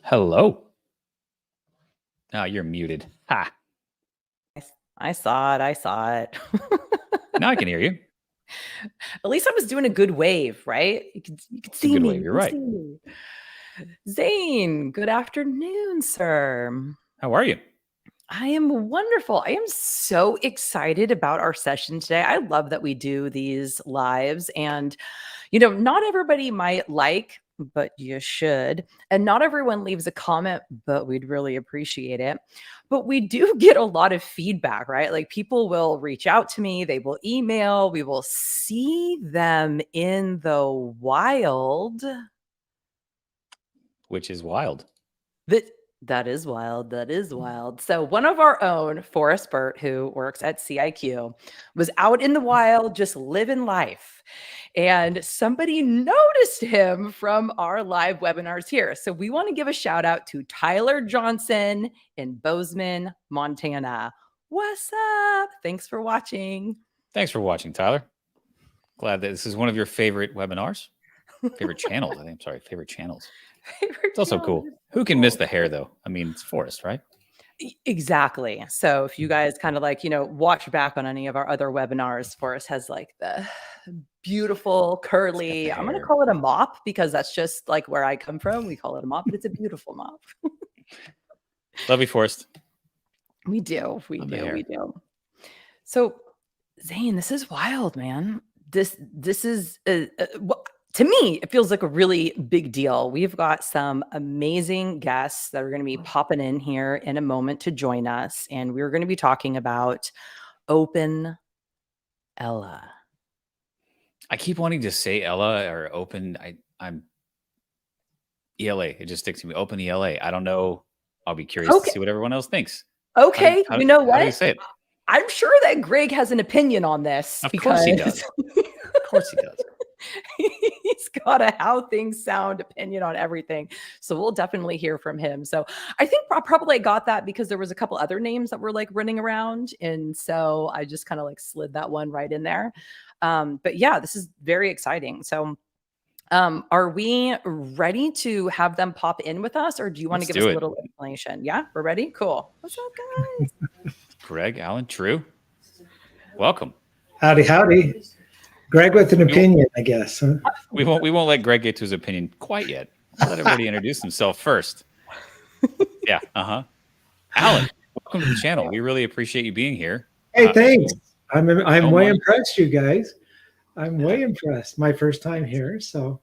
Hello. Oh, you're muted. Ha. I saw it. I saw it. Now I can hear you. At least I was doing a good wave, right? You could It's a see good me. wave. You're right. Zane, good afternoon, sir. How are you? I am wonderful. I am so excited about our session today. I love that we do these lives, and not everybody might like, but you should. And not everyone leaves a comment, but we'd really appreciate it. But we do get a lot of feedback, right? Like people will reach out to me, they will email, we will see them in the wild. Which is wild. That is wild. That is wild. So one of our own, Forrest Burt, who works at CIQ, was out in the wild just living life. And somebody noticed him from our live webinars here. So we want to give a shout out to Tyler Johnson in Bozeman, Montana. What's up? Thanks for watching. Thanks for watching, Tyler. Glad that this is one of your favorite webinars. Favorite channels, I think. I'm sorry, favorite channels. It's also cool. Who can miss the hair, though? I mean, it's Forrest, right? Exactly. So if you guys kind of watch back on any of our other webinars, Forrest has like the beautiful curly, I'm going to call it a mop because that's just like where I come from. We call it a mop, but it's a beautiful mop. Love you, Forrest. We do. We do. So Zane, this is wild, man. This is to me, it feels like a really big deal. We've got some amazing guests that are going to be popping in here in a moment to join us. And we're going to be talking about OpenELA. I keep wanting to say Ella or Open. I'm ELA. It just sticks to me. OpenELA. I don't know. I'll be curious to see what everyone else thinks. Okay. You know what? How do you say it? I'm sure that Greg has an opinion on this. Of course he does. Of course he does. He's got a how things sound opinion on everything. So we'll definitely hear from him. So I think I probably got that because there was a couple other names that were like running around. And so I just kind of like slid that one right in there. But yeah, this is very exciting. So are we ready to have them pop in with us, or do you want to give us a little explanation? Yeah, we're ready. Cool. What's up, guys? Greg, Alan, True. Welcome. Howdy, howdy. Greg with an opinion, I guess. Huh? We won't let Greg get to his opinion quite yet. Let everybody introduce himself first. Yeah. Alan, welcome to the channel. We really appreciate you being here. Hey, thanks. I'm way impressed, you guys. I'm way impressed. My first time here, so.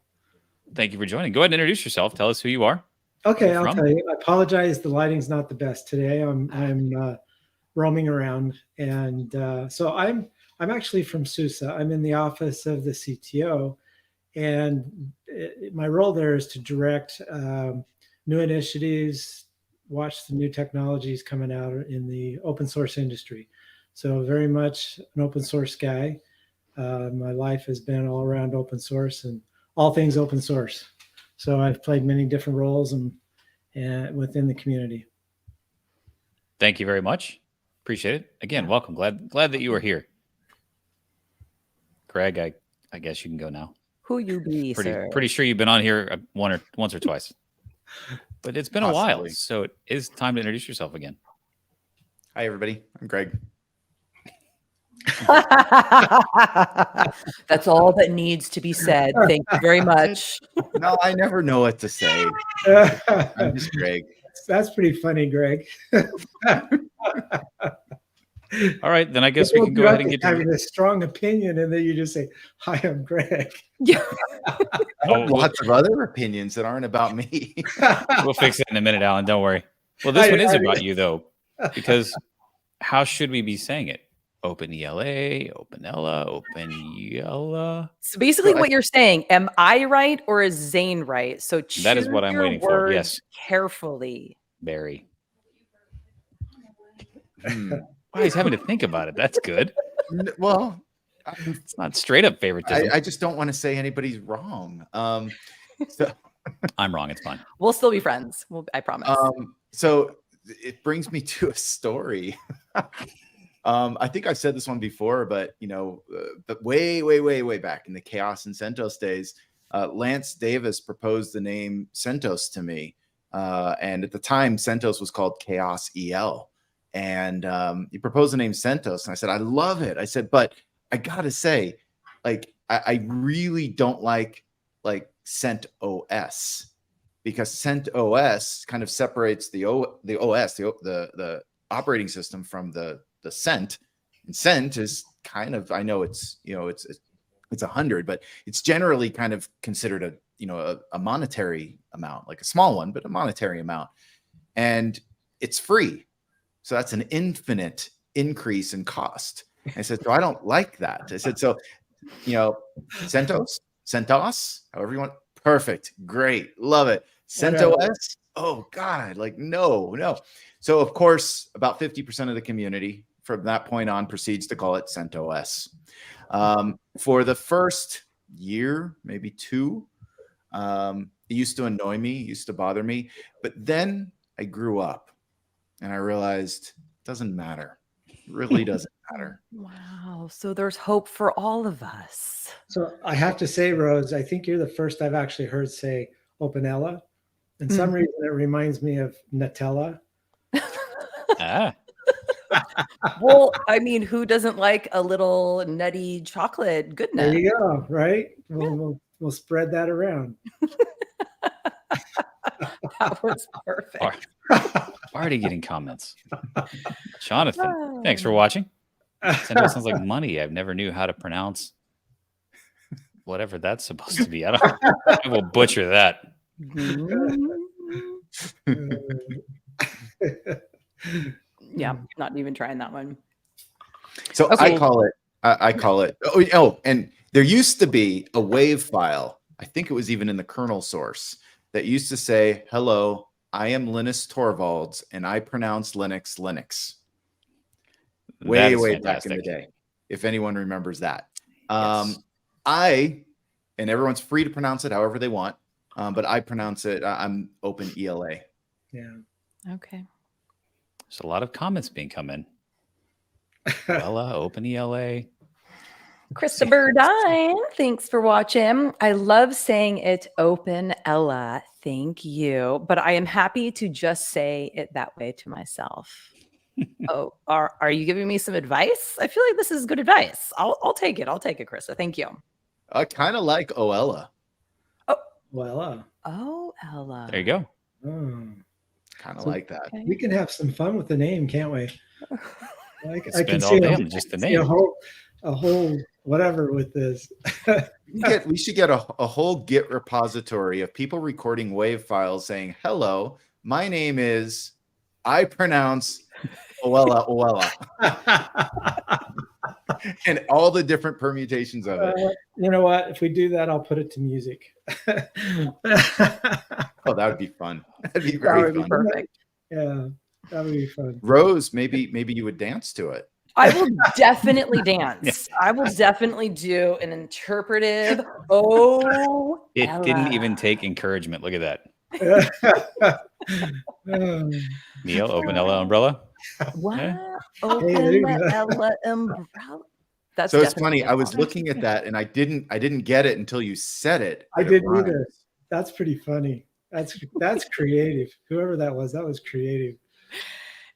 Thank you for joining. Go ahead and introduce yourself. Tell us who you are. Okay, I'll tell you. I apologize. The lighting's not the best today. I'm roaming around, and so I'm actually from SUSE. I'm in the office of the CTO, and my role there is to direct new initiatives, watch the new technologies coming out in the open source industry. So very much an open source guy. My life has been all around open source and all things open source. So I've played many different roles and within the community. Thank you very much. Appreciate it. Again, welcome. Glad that you are here. Greg, I guess you can go now. Who you be, sir? Pretty sure you've been on here once or twice, but it's been a while, so it is time to introduce yourself again. Hi, everybody. I'm Greg. That's all that needs to be said. Thank you very much. No, I never know what to say. I'm just Greg. That's pretty funny, Greg. All right, then I guess we can go ahead and get to having a strong opinion, and then you just say, "Hi, I'm Greg." Yeah. Lots of other opinions that aren't about me. We'll fix it in a minute, Alan. Don't worry. Well, this one is about you, though, because how should we be saying it? OpenELA, OpenELA, OpenELA. So basically what you're saying, am I right or is Zane right? So that is what I'm waiting for. Yes. Carefully. Barry. Wow, he's having to think about it. That's good. Well, it's not straight up favoritism. I just don't want to say anybody's wrong. So I'm wrong. It's fine. We'll still be friends. I promise. So it brings me to a story. I think I've said this one before, but but way back in the Chaos and Centos days, Lance Davis proposed the name Centos to me, And at the time, Centos was called Chaos EL. And he proposed the name Centos. And I said, I love it. I said, but I got to say, like, I really don't like CentOS, because CentOS kind of separates the OS, the operating system, from the Cent. And Cent is kind of, I know it's 100, but it's generally kind of considered a monetary amount, like a small one, but a monetary amount. And it's free. So that's an infinite increase in cost. I said, so I don't like that. I said, so, Centos, however you want. Perfect. Great. Love it. CentOS. Oh God. Like, no. So of course, about 50% of the community from that point on proceeds to call it CentOS. For the first year, maybe two, it used to annoy me, used to bother me. But then I grew up and I realized it doesn't matter. It really doesn't matter. Wow. So there's hope for all of us. So I have to say, Rose, I think you're the first I've actually heard say OpenELA. And some reason it reminds me of Nutella. Well, I mean, who doesn't like a little nutty chocolate goodness? There you go, right? We'll spread that around. That was perfect. Already getting comments. Jonathan, thanks for watching. Centos sounds like money. I've never knew how to pronounce whatever that's supposed to be. I will butcher that. Yeah, not even trying that one. So okay. I call it. Oh, and there used to be a wave file. I think it was even in the kernel source that used to say, "Hello, I am Linus Torvalds, and I pronounce Linux." Way back in the day, if anyone remembers that. Yes. And everyone's free to pronounce it however they want, but I pronounce it. I'm OpenELA. Yeah. Okay. There's a lot of comments being come in. Ella, OpenELA. Christopher Dine, thanks for watching. I love saying it OpenELA. Thank you. But I am happy to just say it that way to myself. Oh, are you giving me some advice? I feel like this is good advice. I'll take it. I'll take it, Krista. Thank you. I kind of like OELA. Well, Oh, Ella. There you go. Kind of like that. We can have some fun with the name, can't we? I can see just the name. A whole whatever with this. We should get a whole Git repository of people recording wave files saying, "Hello, my name is, I pronounce OELA." And all the different permutations of it. You know what? If we do that, I'll put it to music. Oh, that would be fun. That'd be very fun. Perfect. Yeah, that would be fun. Rose, maybe you would dance to it. I will definitely dance. I will definitely do an interpretive. Oh, it Ella. Didn't even take encouragement. Look at that. Neil, OpenELA umbrella. What? Yeah. OpenELA umbrella. That's so it's funny. I was looking at that and I didn't get it until you said it. I didn't either. That's pretty funny. That's creative. Whoever that was creative.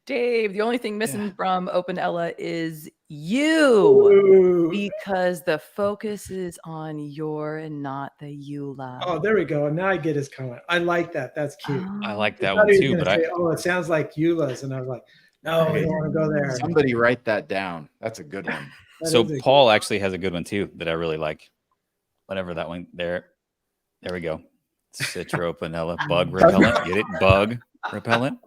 Dave, the only thing missing from OpenELA is you. Because the focus is on your and not the EULA. Oh, there we go. Now I get his comment. I like that. That's cute. I like that one too. But it sounds like EULA's, and I was like, no, we don't want to go there. Somebody write that down. That's a good one. So Paul actually has a good one too that I really like. Whatever that one there. There we go. Citra OpenELA bug repellent. Get it? Bug repellent.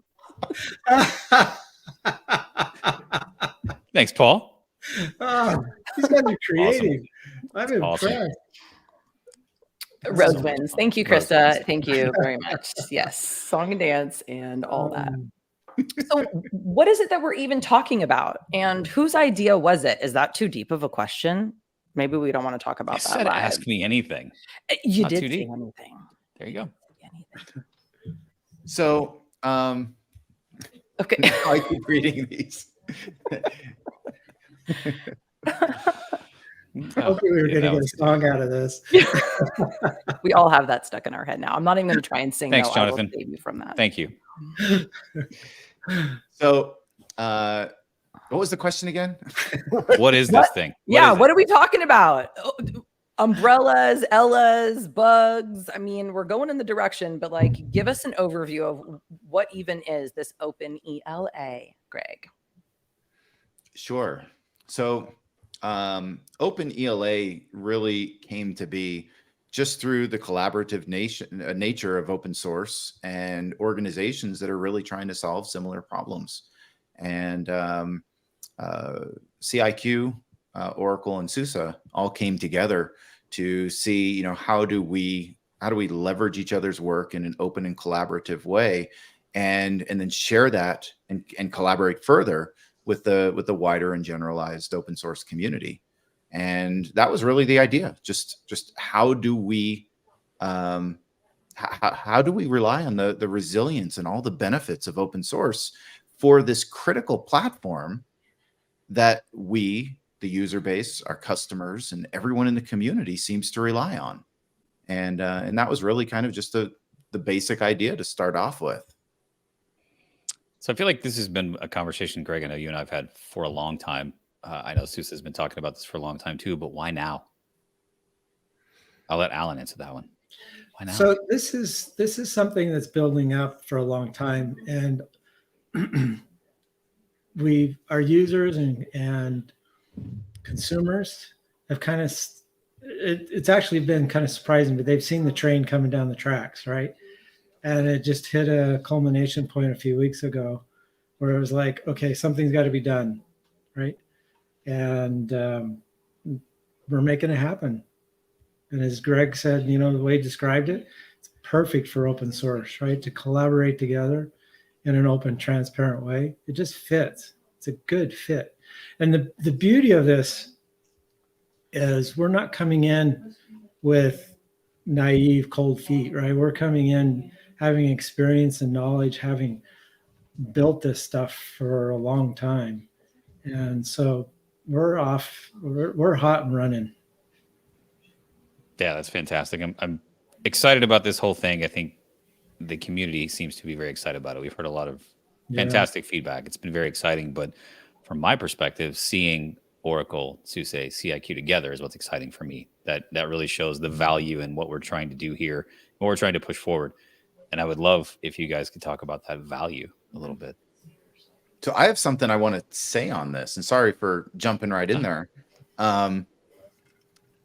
Thanks, Paul. Oh, these guys are creative. Awesome. I'm impressed. Rose wins. Thank you, Krista. Thank you very much. Yes, song and dance and all that. So what is it that we're even talking about? And whose idea was it? Is that too deep of a question? Maybe we don't want to talk about that. Said ask me anything. You Not did say anything. There you go. Anything. So, okay. I keep reading these. Hopefully we were Yeah, going to that get a was good. song out of this. We all have that stuck in our head now. I'm not even going to try and sing. Thanks, though. I will Jonathan. save you from that. Thank you. So, what was the question again? What is this thing? What are we talking about? Umbrellas, Ellas, bugs. I mean, we're going in the direction, but like, give us an overview of what even is this OpenELA, Greg. Sure. So, OpenELA really came to be just through the collaborative nature of open source and organizations that are really trying to solve similar problems. And CIQ, Oracle, and SUSE all came together to see, you know, how do we leverage each other's work in an open and collaborative way, and then share that and collaborate further with the wider and generalized open source community. And that was really the idea. Just how do we how do we rely on the resilience and all the benefits of open source for this critical platform that we, the user base, our customers, and everyone in the community seems to rely on. And that was really kind of just the basic idea to start off with. So I feel like this has been a conversation, Greg, I know you and I've had for a long time. I know SUSE has been talking about this for a long time too, but why now? I'll let Alan answer that one. Why now? So this is something that's building up for a long time, and our users and consumers have kind of, it's actually been kind of surprising, but they've seen the train coming down the tracks, right? And it just hit a culmination point a few weeks ago where it was like, okay, something's got to be done, right? And we're making it happen. And as Greg said, you know, the way he described it, it's perfect for open source, right? To collaborate together in an open, transparent way. It just fits. It's a good fit. And the beauty of this is we're not coming in with naive, cold feet, right? We're coming in having experience and knowledge, having built this stuff for a long time. And so we're off, we're hot and running. Yeah, that's fantastic. I'm excited about this whole thing. I think the community seems to be very excited about it. We've heard a lot of fantastic feedback. It's been very exciting, but from my perspective, seeing Oracle, SUSE, CIQ together is what's exciting for me. That really shows the value in what we're trying to do here, what we're trying to push forward. And I would love if you guys could talk about that value a little bit. So I have something I want to say on this, and sorry for jumping right in there.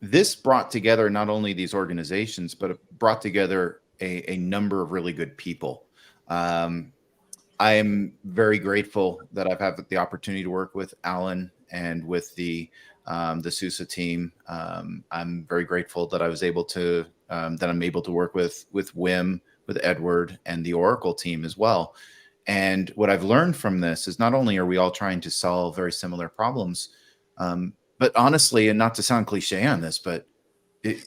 This brought together not only these organizations, but it brought together a number of really good people. I am very grateful that I've had the opportunity to work with Alan and with the SUSE team. I'm very grateful that I was able to that I'm able to work with Wim, with Edward, and the Oracle team as well. And what I've learned from this is not only are we all trying to solve very similar problems, but honestly, and not to sound cliche on this, but the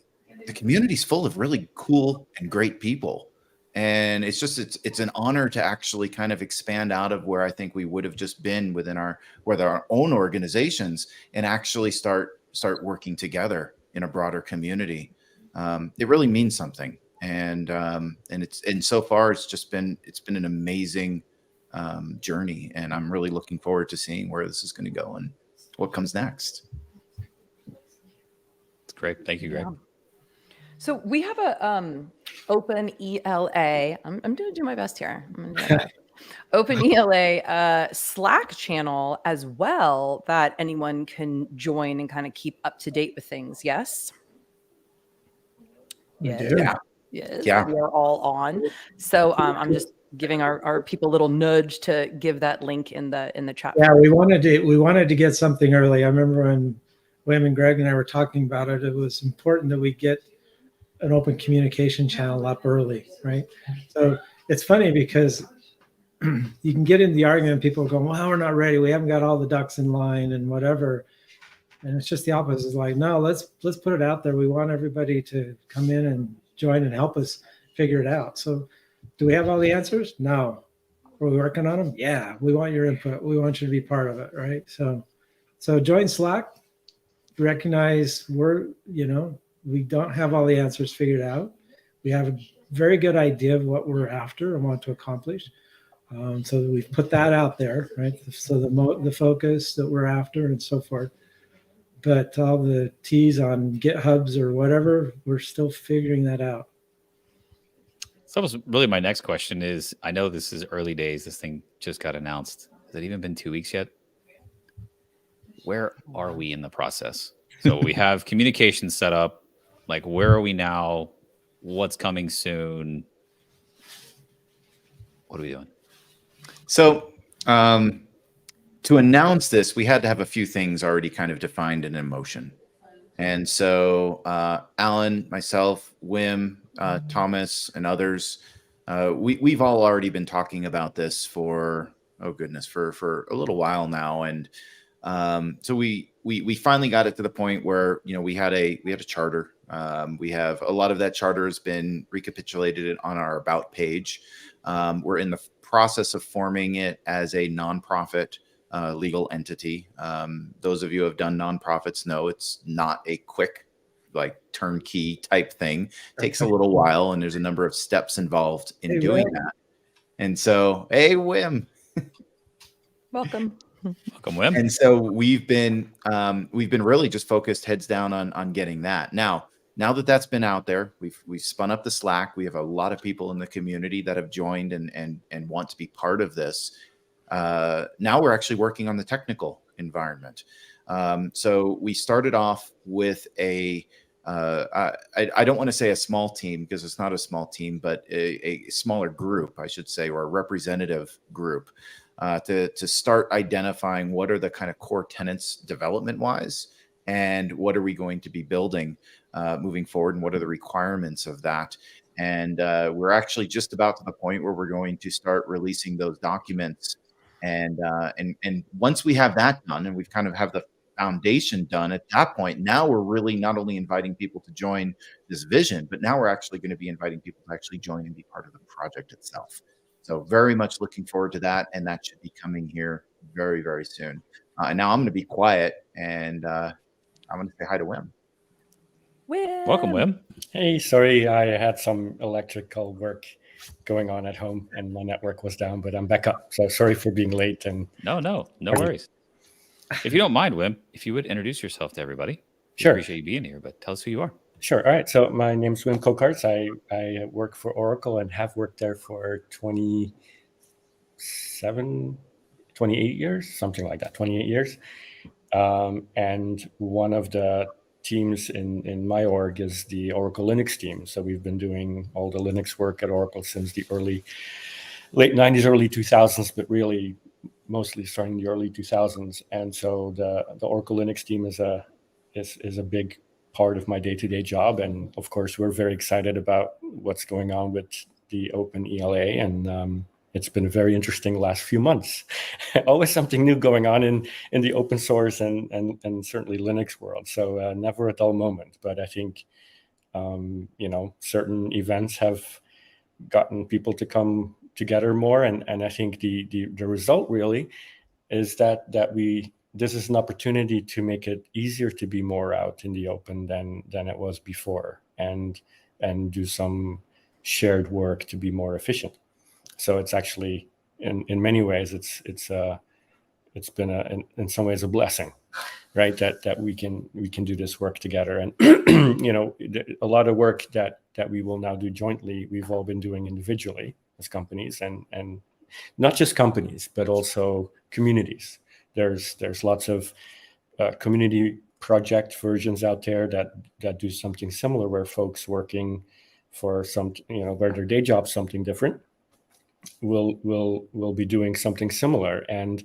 community's full of really cool and great people. And it's an honor to actually kind of expand out of where I think we would have just been with our own organizations and actually start working together in a broader community. It really means something. And so far it's been an amazing journey, and I'm really looking forward to seeing where this is going to go and what comes next. It's great. Thank you, Greg. Yeah. So we have a OpenELA. I'm going to do my best here. OpenELA Slack channel as well that anyone can join and kind of keep up to date with things. Yes. Yeah. Yes. Yeah. We are all on. So I'm just giving our people a little nudge to give that link in the chat. Yeah, we wanted to get something early. I remember when Wim and Greg and I were talking about it, it was important that we get an open communication channel up early, right? So it's funny because you can get into the argument, people go, well, we're not ready. We haven't got all the ducks in line and whatever. And it's just the opposite. It's like, no, let's put it out there. We want everybody to come in and join and help us figure it out. So do we have all the answers? No. Are we working on them? Yeah. We want your input. We want you to be part of it, right? So join Slack. recognize we don't have all the answers figured out. We have a very good idea of what we're after and want to accomplish. So we've put that out there, right? So the focus that we're after and so forth. But all the T's on GitHubs or whatever, we're still figuring that out. So that was really my next question is, I know this is early days. This thing just got announced. Has it even been 2 weeks yet? Where are we in the process? So we have communication set up. Like, where are we now? What's coming soon? What are we doing? So to announce this, we had to have a few things already kind of defined and in motion. And so Alan, myself, Wim, Thomas, and others, we've all already been talking about this for for a little while now. And so we finally got it to the point where we had a charter. We have a lot of that charter has been recapitulated on our about page. We're in the process of forming it as a nonprofit legal entity. Those of you who have done nonprofits know it's not a quick, like, turnkey type thing. It takes a little while, and there's a number of steps involved in doing that. And so, hey, Wim. Welcome. Welcome, Wim. And so we've been really just focused heads down on getting that. Now that that's been out there, we've spun up the Slack. We have a lot of people in the community that have joined and want to be part of this. Now we're actually working on the technical environment. So we started off with I don't want to say a small team, because it's not a small team, but a smaller group, I should say, or a representative group, to start identifying what are the kind of core tenets development wise, and what are we going to be building moving forward, and what are the requirements of that. And we're actually just about to the point where we're going to start releasing those documents. And once we have that done, and we've kind of have the foundation done at that point, now we're really not only inviting people to join this vision, but now we're actually going to be inviting people to actually join and be part of the project itself. So very much looking forward to that, and that should be coming here very, very soon. And now I'm going to be quiet, and I'm going to say hi to Wim. Welcome, Wim. Hey, sorry, I had some electrical work going on at home and my network was down, but I'm back up. So sorry for being late. And No worries. If you don't mind, Wim, if you would introduce yourself to everybody. Sure. Appreciate you being here, but tell us who you are. Sure. All right. So my name's Wim Coekaerts. I work for Oracle and have worked there for 28 years, something like that, 28 years. And one of the teams in my org is the Oracle Linux team. So we've been doing all the Linux work at Oracle since the late 90s, early 2000s, but really mostly starting in the early 2000s. And so the Oracle Linux team is a big part of my day-to-day job. And of course, we're very excited about what's going on with the OpenELA. And it's been a very interesting last few months. Always something new going on in the open source and certainly Linux world. So never a dull moment. But I think, certain events have gotten people to come together more. And I think the result really is that this is an opportunity to make it easier to be more out in the open than it was before, and do some shared work to be more efficient. So it's actually in many ways it's been in some ways a blessing, right? That we can do this work together. And a lot of work that we will now do jointly, we've all been doing individually as companies, and not just companies, but also communities. There's lots of community project versions out there that do something similar, where folks working for where their day job's something different will be doing something similar and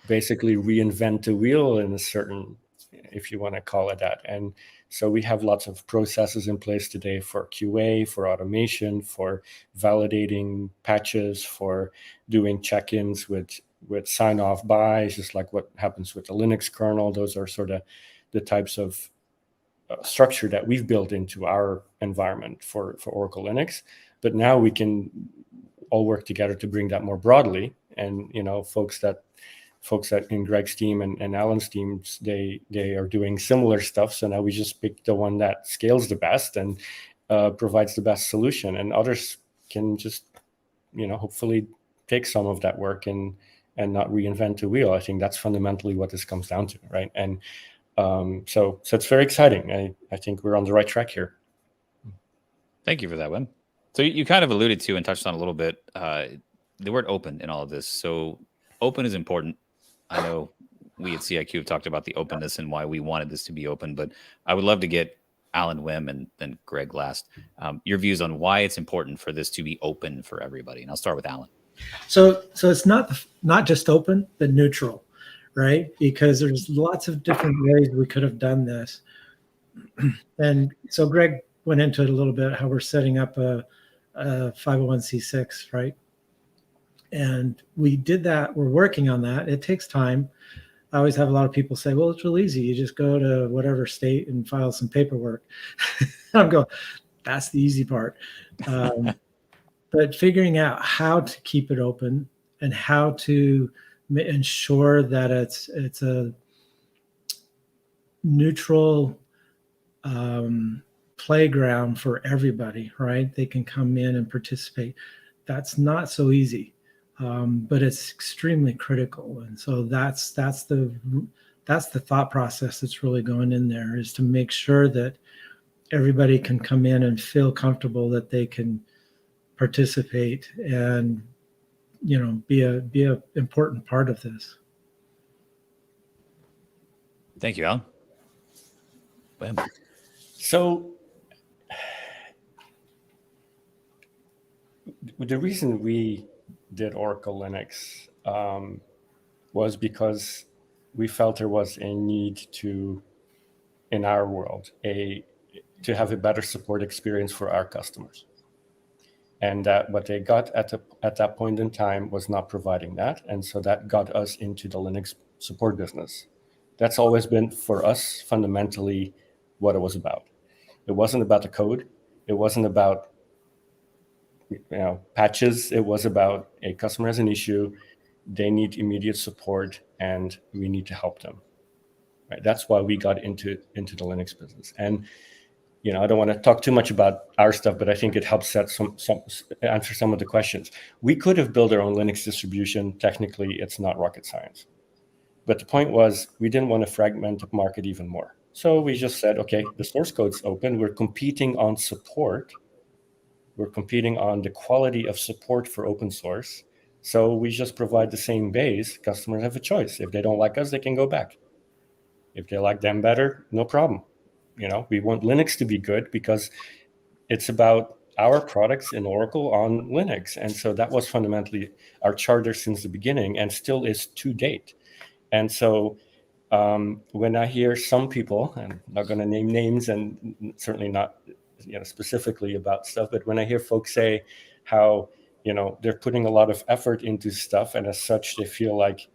basically reinvent the wheel in a certain, if you want to call it that. And so we have lots of processes in place today for QA, for automation, for validating patches, for doing check-ins with sign-off buys, just like what happens with the Linux kernel. Those are sort of the types of structure that we've built into our environment for Oracle Linux. But now we can all work together to bring that more broadly. And folks folks in Greg's team and Alan's teams, they are doing similar stuff. So now we just pick the one that scales the best and provides the best solution, and others can just, hopefully take some of that work and not reinvent the wheel. I think that's fundamentally what this comes down to, right? And so it's very exciting. I think we're on the right track here. Thank you for that, Wim. So you kind of alluded to and touched on a little bit the word open in all of this. So open is important. I know we at CIQ have talked about the openness and why we wanted this to be open, but I would love to get Alan, Wim, and then Greg last, your views on why it's important for this to be open for everybody. And I'll start with Alan. So it's not just open, but neutral, right? Because there's lots of different ways we could have done this. And so Greg went into it a little bit, how we're setting up a 501c6, right? And we did that. We're working on that. It takes time. I always have a lot of people say, well, it's real easy. You just go to whatever state and file some paperwork. I'm going, that's the easy part. But figuring out how to keep it open and how to ensure that it's a neutral playground for everybody, right? They can come in and participate. That's not so easy, but it's extremely critical. And so that's the thought process that's really going in there, is to make sure that everybody can come in and feel comfortable that they can participate and be a important part of this. Thank you, Alan. Wim. So the reason we did Oracle Linux was because we felt there was a need to, in our world, to have a better support experience for our customers. And that what they got at that point in time was not providing that. And so that got us into the Linux support business. That's always been, for us, fundamentally what it was about. It wasn't about the code. It wasn't about patches. It was about a customer has an issue. They need immediate support, and we need to help them. Right? That's why we got into the Linux business. And I don't want to talk too much about our stuff, but I think it helps answer some of the questions. We could have built our own Linux distribution. Technically, it's not rocket science. But the point was, we didn't want to fragment the market even more. So we just said, okay, the source code's open. We're competing on support. We're competing on the quality of support for open source. So we just provide the same base. Customers have a choice. If they don't like us, they can go back. If they like them better, no problem. We want Linux to be good because it's about our products in Oracle on Linux. And so that was fundamentally our charter since the beginning, and still is to date. And so when I hear some people, and I'm not going to name names and certainly not specifically about stuff, but when I hear folks say how they're putting a lot of effort into stuff, and as such they feel like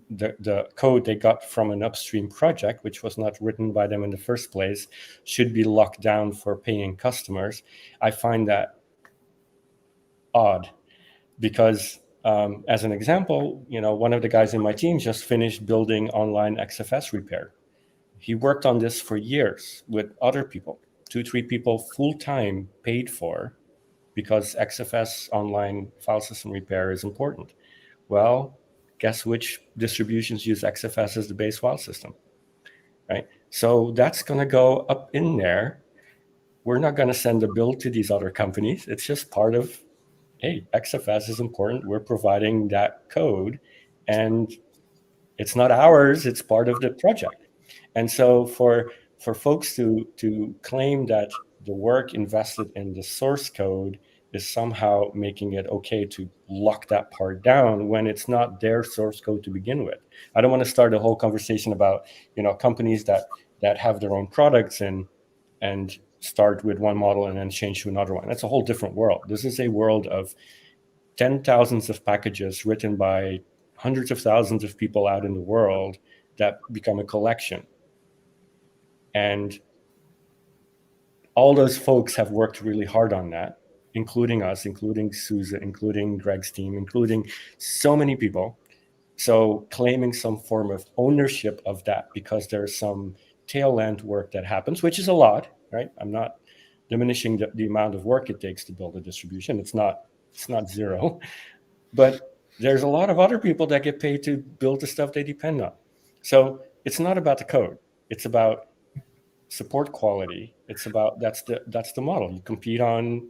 the code they got from an upstream project, which was not written by them in the first place, should be locked down for paying customers, I find that odd. Because as an example, one of the guys in my team just finished building online XFS repair. He worked on this for years with other people, 2-3 people full-time paid for, because XFS online file system repair is important. Well, guess which distributions use XFS as the base file system, right? So that's going to go up in there. We're not going to send a bill to these other companies. It's just part of, hey, XFS is important. We're providing that code, and it's not ours. It's part of the project. And so for folks to claim that the work invested in the source code is somehow making it okay to lock that part down when it's not their source code to begin with. I don't want to start a whole conversation about companies that have their own products and start with one model and then change to another one. That's a whole different world. This is a world of 10,000s of packages written by hundreds of thousands of people out in the world that become a collection. And all those folks have worked really hard on that, including us, including SUSE, including Greg's team, including so many people. So claiming some form of ownership of that, because there's some tail end work that happens, which is a lot, right? I'm not diminishing the amount of work it takes to build a distribution. It's not zero, but there's a lot of other people that get paid to build the stuff they depend on. So it's not about the code. It's about support quality. It's about, that's the model. You compete on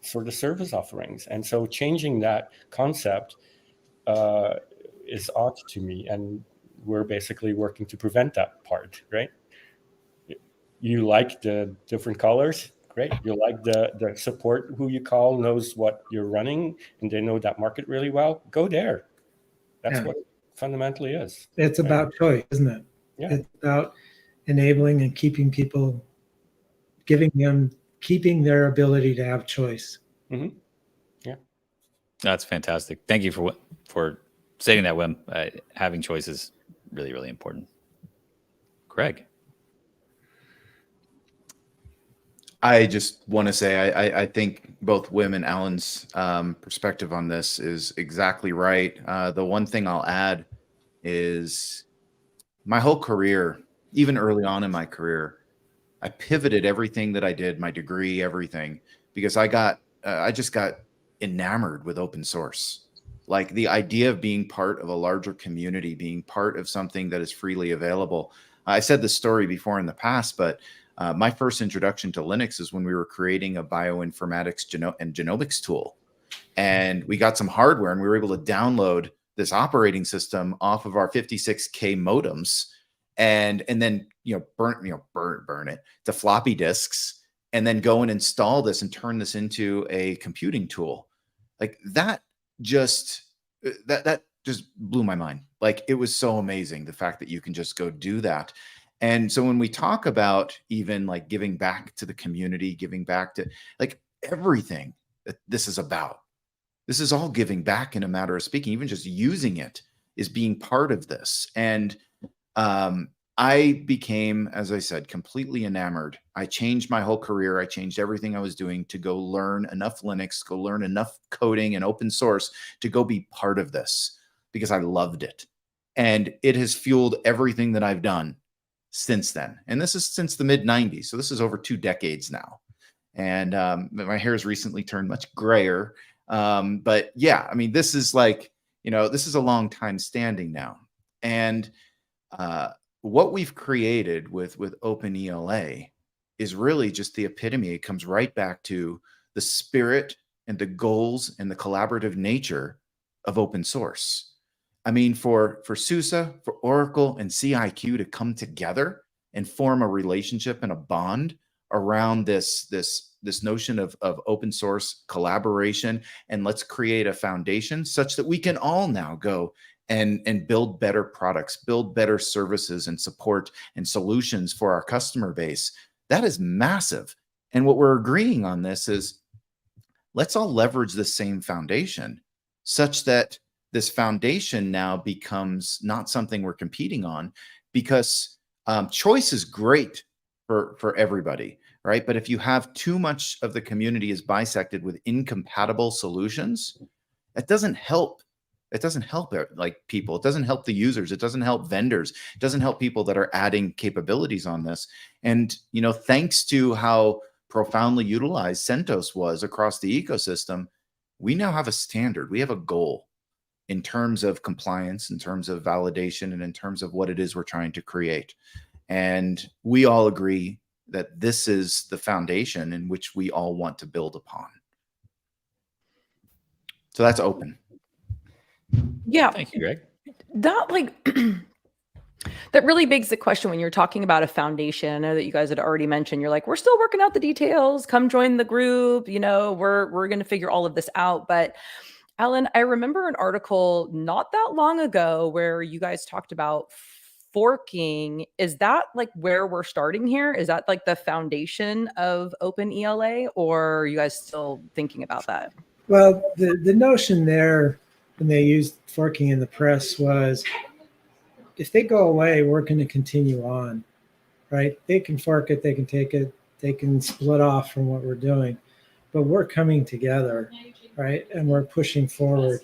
sort of service offerings. And so changing that concept is odd to me. And we're basically working to prevent that part, right? You like the different colors, great. You like the support, who you call knows what you're running and they know that market really well, go there. That's what it fundamentally is. It's about choice, isn't it? Yeah. It's about enabling and keeping people, keeping their ability to have choice. Mm-hmm. Yeah. That's fantastic. Thank you for saying that, Wim. Having choice is really, really important. Greg. I just want to say I think both Wim and Alan's perspective on this is exactly right. The one thing I'll add is my whole career, even early on in my career, I pivoted everything that I did, my degree, everything, because I just got enamored with open source. Like the idea of being part of a larger community, being part of something that is freely available. I said this story before in the past, but my first introduction to Linux is when we were creating a bioinformatics and genomics tool. And we got some hardware and we were able to download this operating system off of our 56K modems and then, burn it to floppy disks and then go and install this and turn this into a computing tool. Like that just blew my mind. Like it was so amazing, the fact that you can just go do that. And so when we talk about even like giving back to the community, giving back to like everything that this is about, this is all giving back in a matter of speaking. Even just using it is being part of this. And I became, as I said, completely enamored. I changed my whole career. I changed everything I was doing to go learn enough Linux, go learn enough coding and open source to go be part of this because I loved it. And it has fueled everything that I've done since then. And this is since the mid-90s. So this is over 2 decades now. And my hair has recently turned much grayer. But yeah, I mean, this is like, this is a long time standing now. And what we've created with OpenELA is really just the epitome. It comes right back to the spirit and the goals and the collaborative nature of open source. I mean, for SUSE, for Oracle and CIQ to come together and form a relationship and a bond around this notion of open source collaboration, and let's create a foundation such that we can all now go and build better products, build better services and support and solutions for our customer base. That is massive. And what we're agreeing on this is let's all leverage the same foundation such that this foundation now becomes not something we're competing on, because choice is great for everybody, right? But if you have too much of the community is bisected with incompatible solutions, it doesn't help. It doesn't help like people. It doesn't help the users. It doesn't help vendors. It doesn't help people that are adding capabilities on this. And, thanks to how profoundly utilized Centos was across the ecosystem, we now have a standard. We have a goal in terms of compliance, in terms of validation, and in terms of what it is we're trying to create. And we all agree that this is the foundation in which we all want to build upon. So that's open. Yeah. Thank you, Greg. That really begs the question when you're talking about a foundation. I know that you guys had already mentioned, you're like, we're still working out the details. Come join the group. We're going to figure all of this out. But Alan, I remember an article not that long ago where you guys talked about forking. Is that like where we're starting here? Is that like the foundation of OpenELA, or are you guys still thinking about that? Well, the notion there when they used forking in the press was, if they go away, we're going to continue on, right? They can fork it, they can take it, they can split off from what we're doing, but we're coming together, right? And we're pushing forward.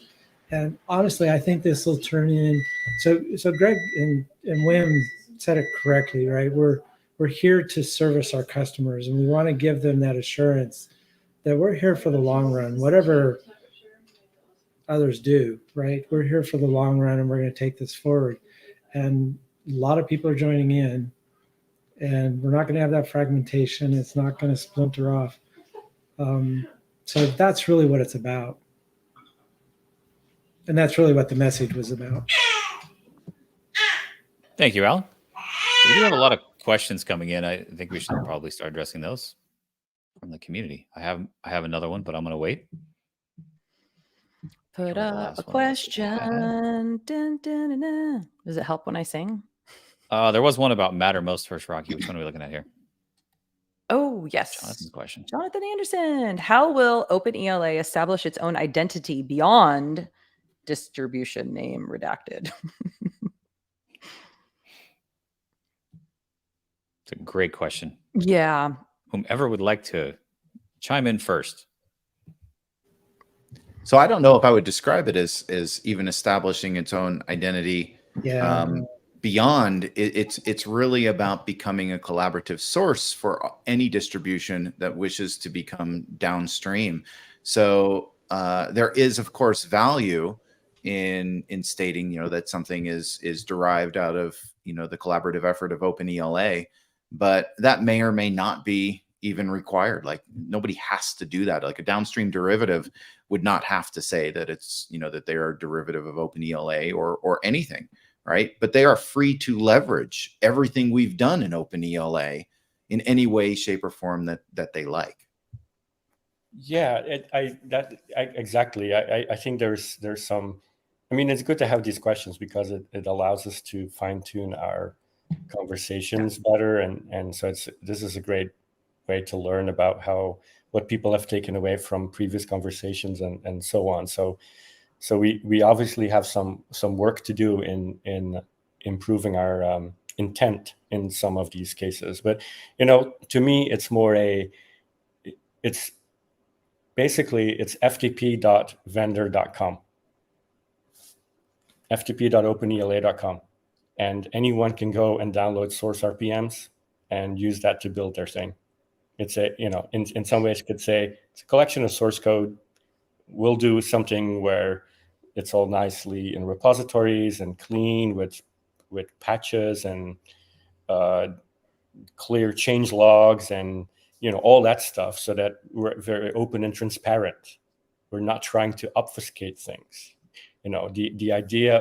And honestly, I think this will turn in. So Greg and Wim said it correctly, right? We're here to service our customers, and we want to give them that assurance that we're here for the long run, whatever others do, right? We're here for the long run, and we're going to take this forward. And a lot of people are joining in, and we're not going to have that fragmentation. It's not going to splinter off. So that's really what it's about. And that's really what the message was about. Thank you, Alan. We do have a lot of questions coming in. I think we should probably start addressing those from the community. I have another one, but I'm going to wait. Put up a question. Dun, dun, dun, dun. Does it help when I sing? There was one about Matter Most first, Rocky. Which one are we looking at here? Oh, yes. Jonathan's question. Jonathan Anderson. How will OpenELA establish its own identity beyond distribution name redacted? It's a great question. Yeah. Whomever would like to chime in first. So I don't know if I would describe it as even establishing its own identity. Yeah. Beyond it's really about becoming a collaborative source for any distribution that wishes to become downstream. So there is, of course, value in stating, that something is derived out of, the collaborative effort of OpenELA, but that may or may not be even required. Like, nobody has to do that. Like, a downstream derivative would not have to say that it's, that they are a derivative of OpenELA or anything, right? But they are free to leverage everything we've done in OpenELA in any way, shape, or form that they like. Yeah, exactly. I think there's some. I mean, it's good to have these questions because it allows us to fine tune our conversations better, and so this is a great way to learn about what people have taken away from previous conversations and so on. So we obviously have some work to do in improving our intent in some of these cases. But to me, it's more it's ftp.vendor.com, ftp.openela.com, and anyone can go and download source RPMs and use that to build their thing. It's in some ways you could say it's a collection of source code. We'll do something where it's all nicely in repositories and clean with patches and clear change logs and all that stuff, so that we're very open and transparent. We're not trying to obfuscate things. The idea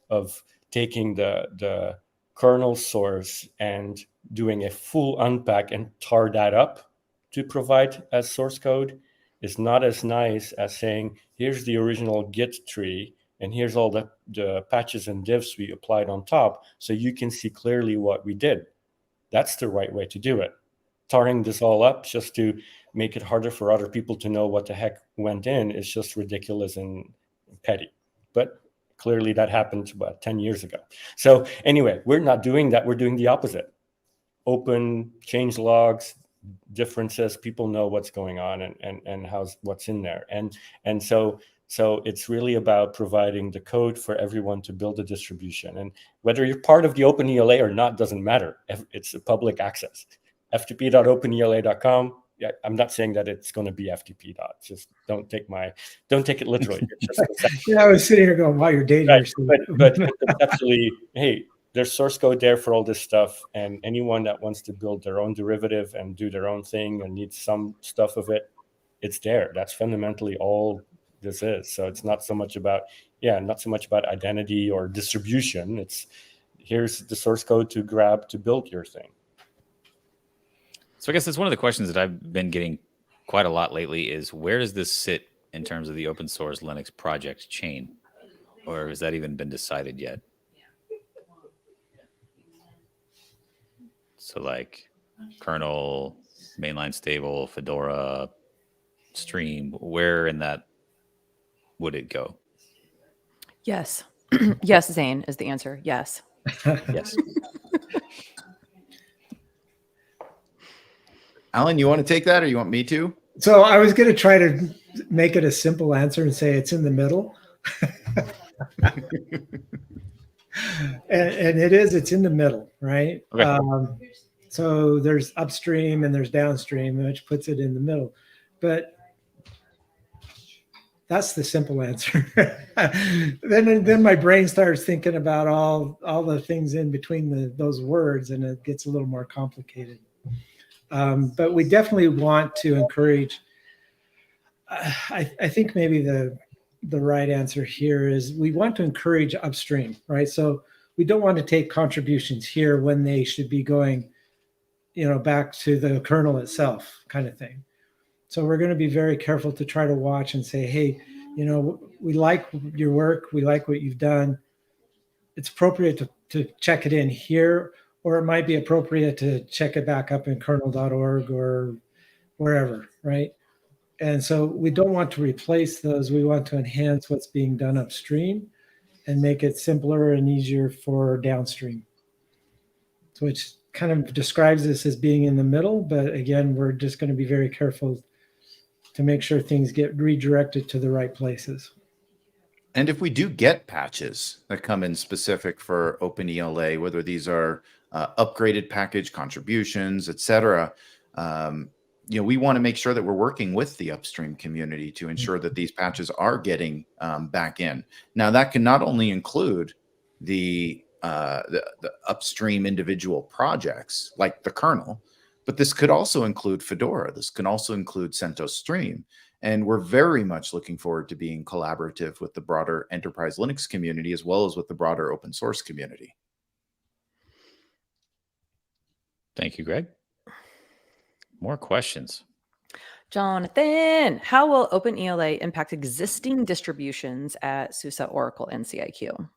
of taking the kernel source and doing a full unpack and tar that up to provide as source code is not as nice as saying, here's the original Git tree, and here's all the patches and diffs we applied on top, so you can see clearly what we did. That's the right way to do it. Tarring this all up just to make it harder for other people to know what the heck went in is just ridiculous and petty. But clearly that happened about 10 years ago. So anyway, we're not doing that. We're doing the opposite. Open change logs, differences, people know what's going on and what's in there. And so it's really about providing the code for everyone to build a distribution. And whether you're part of the OpenELA or not doesn't matter. It's a public access. ftp.openela.com. Yeah, I'm not saying that it's going to be FTP. Just don't take it literally. Yeah, I was sitting here going, "Wow, you're dating yourself." But conceptually, hey, there's source code there for all this stuff, and anyone that wants to build their own derivative and do their own thing and needs some stuff of it, it's there. That's fundamentally all this is. So it's not so much about identity or distribution. It's here's the source code to grab to build your thing. So I guess that's one of the questions that I've been getting quite a lot lately is, where does this sit in terms of the open source Linux project chain? Or has that even been decided yet? So like kernel, mainline stable, Fedora, stream, where in that would it go? Yes. Yes, Zane is the answer. Yes. Yes. Alan, you want to take that or you want me to? So I was going to try to make it a simple answer and say it's in the middle. And it's in the middle, right? Okay. So there's upstream and there's downstream, which puts it in the middle. But that's the simple answer. then my brain starts thinking about all the things in between those words, and it gets a little more complicated. But we definitely want to encourage. I think maybe the right answer here is we want to encourage upstream, right? So we don't want to take contributions here when they should be going, back to the kernel itself, kind of thing. So we're going to be very careful to try to watch and say, hey, we like your work, we like what you've done. It's appropriate to check it in here, or it might be appropriate to check it back up in kernel.org or wherever, right? And so we don't want to replace those. We want to enhance what's being done upstream and make it simpler and easier for downstream. So which kind of describes this as being in the middle, but again, we're just going to be very careful to make sure things get redirected to the right places. And if we do get patches that come in specific for OpenELA, whether these are upgraded package contributions, et cetera, we want to make sure that we're working with the upstream community to ensure that these patches are getting back in. Now, that can not only include the upstream individual projects like the kernel, but this could also include Fedora. This can also include CentOS Stream. And we're very much looking forward to being collaborative with the broader enterprise Linux community, as well as with the broader open source community. Thank you, Greg. More questions. Jonathan, how will OpenELA impact existing distributions at SUSE, Oracle, and CIQ?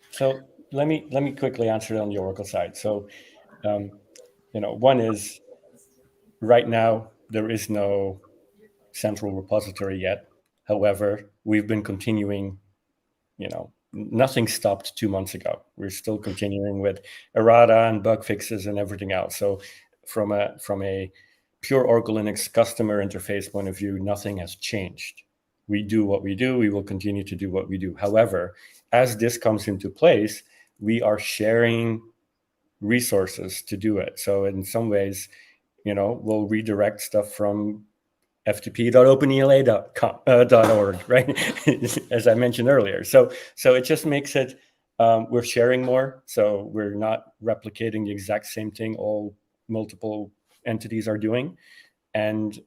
So let me quickly answer it on the Oracle side. So, one is right now there is no central repository yet. However, we've been continuing. Nothing stopped 2 months ago. We're still continuing with errata and bug fixes and everything else. So, from a pure Oracle Linux customer interface point of view, nothing has changed. We do what we do. We will continue to do what we do. However, as this comes into place, we are sharing resources to do it. So in some ways, we'll redirect stuff from ftp.openela.org, right? As I mentioned earlier. So it just makes it, we're sharing more. So we're not replicating the exact same thing all multiple entities are doing. And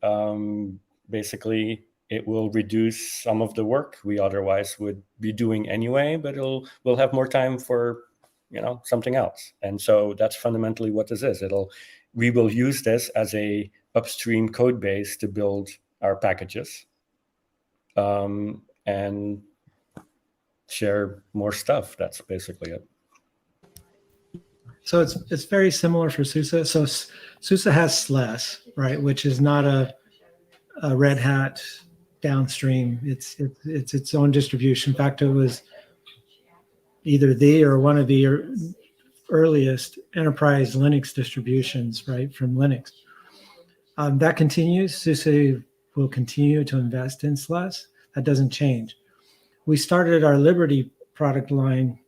basically, it will reduce some of the work we otherwise would be doing anyway, but we'll have more time for something else. And so that's fundamentally what this is. We will use this as a upstream code base to build our packages and share more stuff. That's basically it. So it's very similar for SUSE. So SUSE has SLES, right, which is not a Red Hat downstream. It's its own distribution. In fact, it was either one of the earliest enterprise Linux distributions, right, from Linux. That continues. SUSE will continue to invest in SLES. That doesn't change. We started our Liberty product line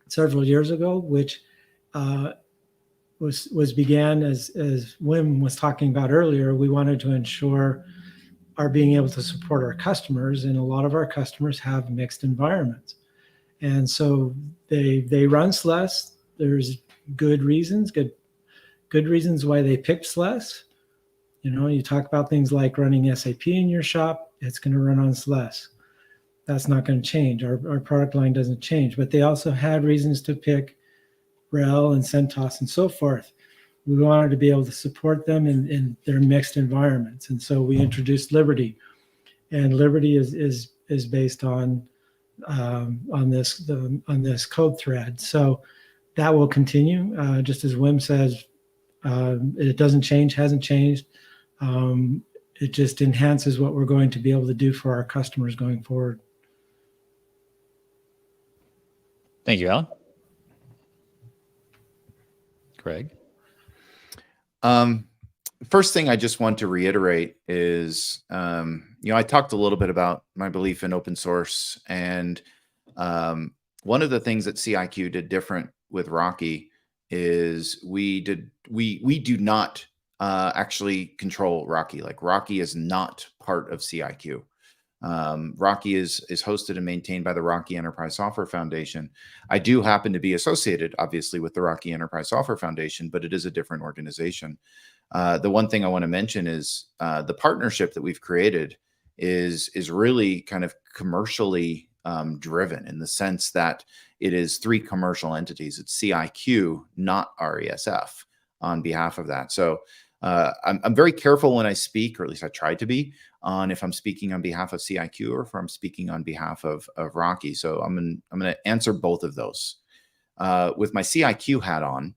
several years ago, which began as Wim was talking about earlier. We wanted to ensure our being able to support our customers, and a lot of our customers have mixed environments, and so they run SLES. There's good reasons why they picked SLES. You talk about things like running SAP in your shop. It's going to run on SLES. That's not going to change. Our product line doesn't change, but they also had reasons to pick RHEL and Centos and so forth. We wanted to be able to support them in their mixed environments, and so we introduced Liberty, and Liberty is based on this code thread. So that will continue, just as Wim says. It doesn't change, hasn't changed. It just enhances what we're going to be able to do for our customers going forward. Thank you, Alan. Greg? first thing I just want to reiterate is, I talked a little bit about my belief in open source, and one of the things that CIQ did different with Rocky is we do not actually control Rocky. Like, Rocky is not part of CIQ. Rocky is hosted and maintained by the Rocky Enterprise Software Foundation. I do happen to be associated, obviously, with the Rocky Enterprise Software Foundation, but it is a different organization. The one thing I want to mention is the partnership that we've created is really kind of commercially driven, in the sense that it is 3 commercial entities. It's CIQ, not RESF, on behalf of that. So I'm very careful when I speak, or at least I try to be, on if I'm speaking on behalf of CIQ or if I'm speaking on behalf of Rocky. So I'm going to answer both of those. With my CIQ hat on,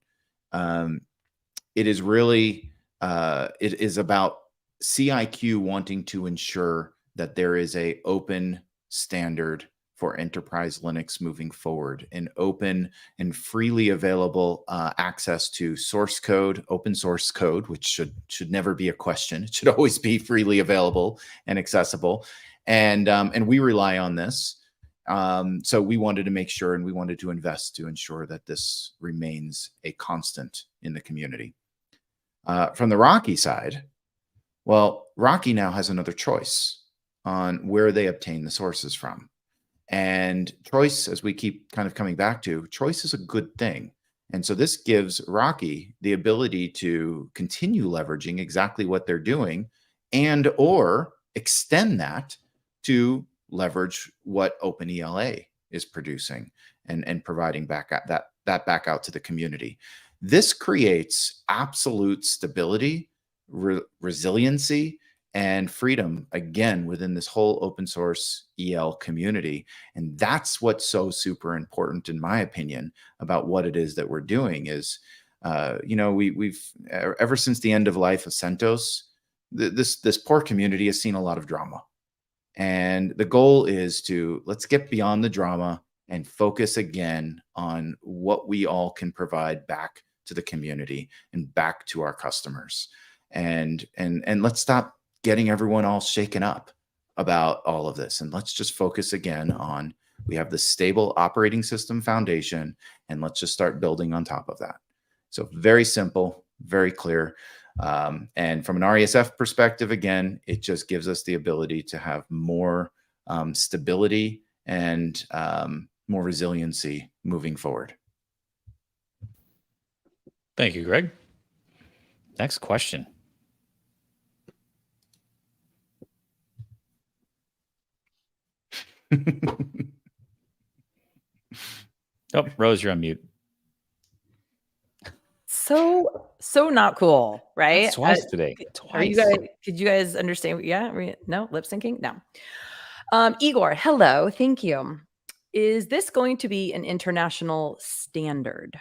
it is really it is about CIQ wanting to ensure that there is a open standard for enterprise Linux moving forward, and open and freely available access to source code, open source code, which should never be a question. It should always be freely available and accessible. And we rely on this. So we wanted to make sure, and we wanted to invest to ensure that this remains a constant in the community. From the Rocky side, well, Rocky now has another choice on where they obtain the sources from. And choice, as we keep kind of coming back to, choice is a good thing. And so this gives Rocky the ability to continue leveraging exactly what they're doing, and or extend that to leverage what OpenELA is producing and providing back at that back out to the community. This creates absolute stability, resiliency, and freedom, again, within this whole open source EL community. And that's what's so super important, in my opinion, about what it is that we're doing is, we've ever since the end of life of Centos, this poor community has seen a lot of drama. And the goal is let's get beyond the drama and focus again on what we all can provide back to the community and back to our customers. And let's stop getting everyone all shaken up about all of this. And let's just focus again on, we have the stable operating system foundation, and let's just start building on top of that. So very simple, very clear. And from an RESF perspective, again, it just gives us the ability to have more stability and more resiliency moving forward. Thank you, Greg. Next question. Oh, Rose, you're on mute. So not cool, right? That's twice today. Twice. Are you guys? Did you guys understand? Yeah. No lip syncing. No. Igor, hello. Thank you. Is this going to be an international standard?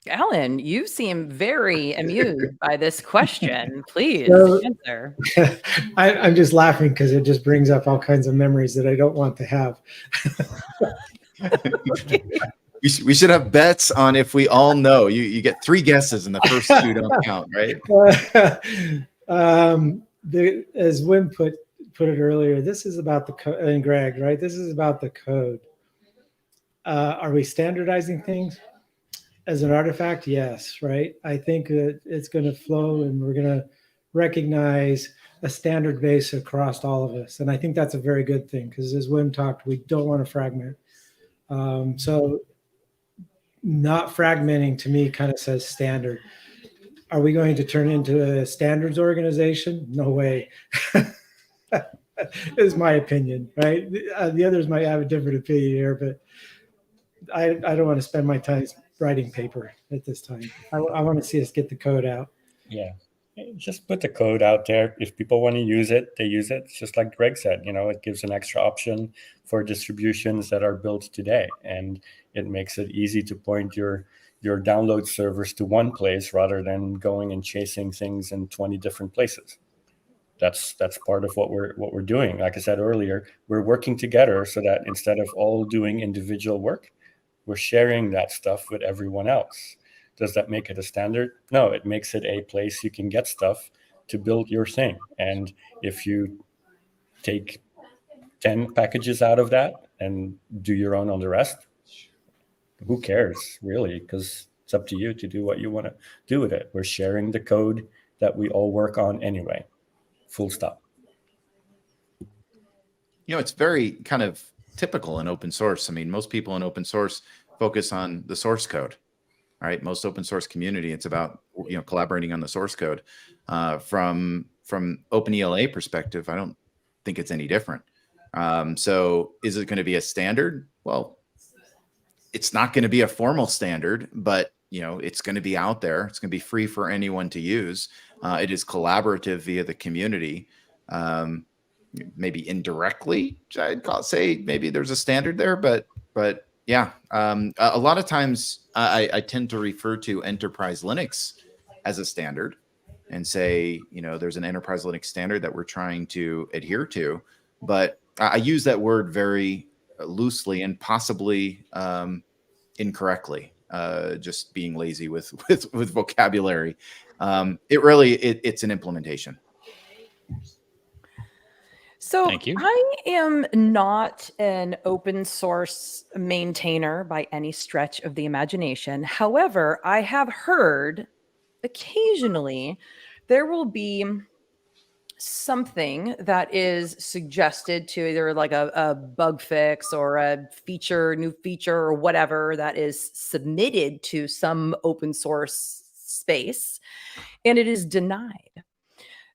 Alan, you seem very amused by this question. Please answer. I'm just laughing because it just brings up all kinds of memories that I don't want to have. We should have bets on if we all know. You get 3 guesses and the first 2 don't count, right? As Wim put it earlier, this is about the code, and Greg, right? This is about the code. Are we standardizing things? As an artifact, yes, right? I think that it's going to flow, and we're going to recognize a standard base across all of us. And I think that's a very good thing, because as Wim talked, we don't want to fragment. So not fragmenting, to me, kind of says standard. Are we going to turn into a standards organization? No way. Is my opinion, right? The others might have a different opinion here, but I don't want to spend my time writing paper at this time. I want to see us get the code out. Yeah, just put the code out there. If people want to use it, they use it. It's just like Greg said, it gives an extra option for distributions that are built today, and it makes it easy to point your download servers to one place rather than going and chasing things in 20 different places. That's part of what we're doing. Like I said earlier, we're working together so that instead of all doing individual work, we're sharing that stuff with everyone else. Does that make it a standard? No, it makes it a place you can get stuff to build your thing. And if you take 10 packages out of that and do your own on the rest, who cares, really? Because it's up to you to do what you want to do with it. We're sharing the code that we all work on anyway. Full stop. It's very kind of typical in open source. I mean, most people in open source focus on the source code. All right, most open source community, it's about collaborating on the source code. From OpenELA perspective, I don't think it's any different. So is it going to be a standard? Well, it's not going to be a formal standard, but it's going to be out there. It's going to be free for anyone to use. It is collaborative via the community. Maybe indirectly, I'd say maybe there's a standard there, but yeah, a lot of times I tend to refer to enterprise Linux as a standard and say, there's an enterprise Linux standard that we're trying to adhere to, but I use that word very loosely and possibly incorrectly, just being lazy with vocabulary. It's an implementation. So Thank you. I am not an open source maintainer by any stretch of the imagination. However, I have heard occasionally there will be something that is suggested to either like a bug fix or a new feature or whatever that is submitted to some open source space, and it is denied.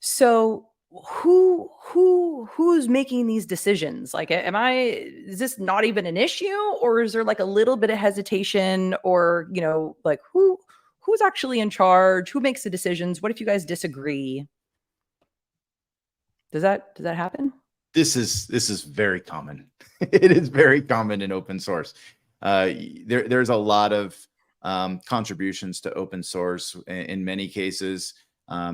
So who's making these decisions? Like, is this not even an issue, or is there like a little bit of hesitation, or like who's actually in charge? Who makes the decisions? What if you guys disagree? Does that happen? This is very common. It is very common in open source. There's a lot of contributions to open source. In many cases,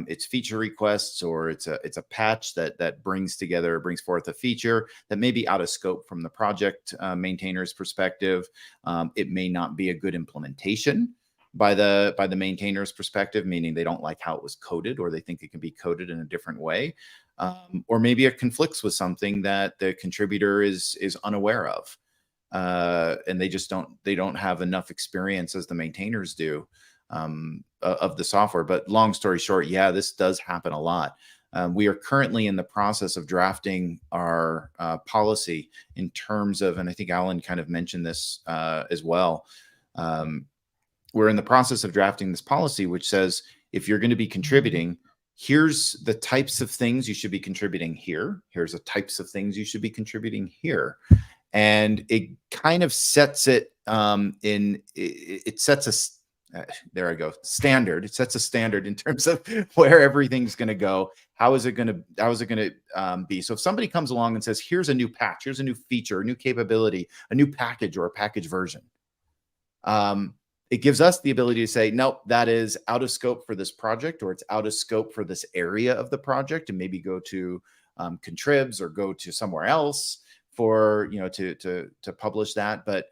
it's feature requests, or it's a patch that brings forth a feature that may be out of scope from the project maintainer's perspective. It may not be a good implementation by the maintainer's perspective, meaning they don't like how it was coded, or they think it can be coded in a different way. Or maybe it conflicts with something that the contributor is unaware of, and they don't have enough experience as the maintainers do of the software. But long story short, yeah, this does happen a lot. We are currently in the process of drafting our policy in terms of, and I think Alan kind of mentioned this as well. We're in the process of drafting this policy, which says if you're going to be contributing, here's the types of things you should be contributing here. Here's the types of things you should be contributing here. And it kind of sets it it sets there I go, standard. It sets a standard in terms of where everything's going to go. How is it going to be? So if somebody comes along and says, here's a new patch, here's a new feature, a new capability, a new package or a package version, it gives us the ability to say, nope, that is out of scope for this project, or it's out of scope for this area of the project, and maybe go to contribs or go to somewhere else for, to publish that. But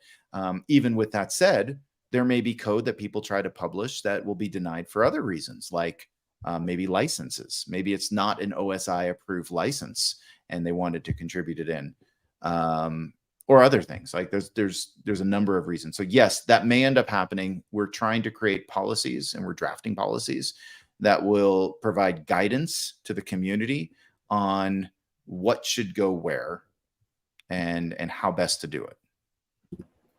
even with that said, there may be code that people try to publish that will be denied for other reasons, like maybe licenses. Maybe it's not an OSI approved license and they wanted to contribute it in. Or other things. Like there's a number of reasons. So yes, that may end up happening. We're trying to create policies, and we're drafting policies that will provide guidance to the community on what should go where and how best to do it.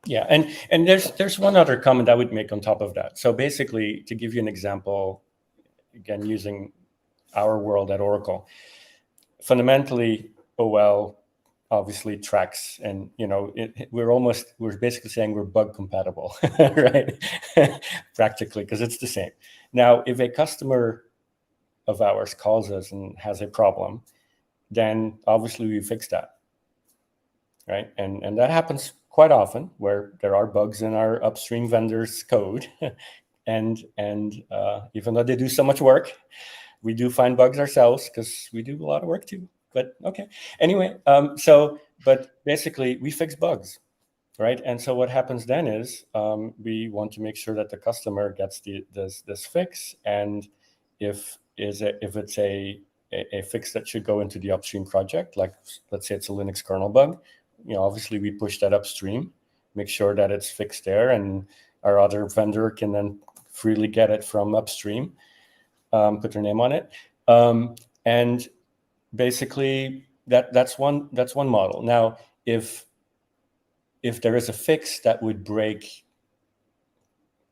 Yeah, and there's one other comment I would make on top of that. So basically, to give you an example, again using our world at Oracle, fundamentally OL obviously tracks, and we're basically saying we're bug compatible, right? Practically, because it's the same. Now, if a customer of ours calls us and has a problem, then obviously we fix that, right? And that happens quite often, where there are bugs in our upstream vendors' code, and even though they do so much work, we do find bugs ourselves because we do a lot of work too. But okay. Anyway, but basically we fix bugs, Right. And so what happens then is we want to make sure that the customer gets this fix, and if it's a fix that should go into the upstream project, like let's say it's a Linux kernel bug, obviously we push that upstream, make sure that it's fixed there, and our other vendor can then freely get it from upstream, put their name on it, and basically that's one model. Now, if there is a fix that would break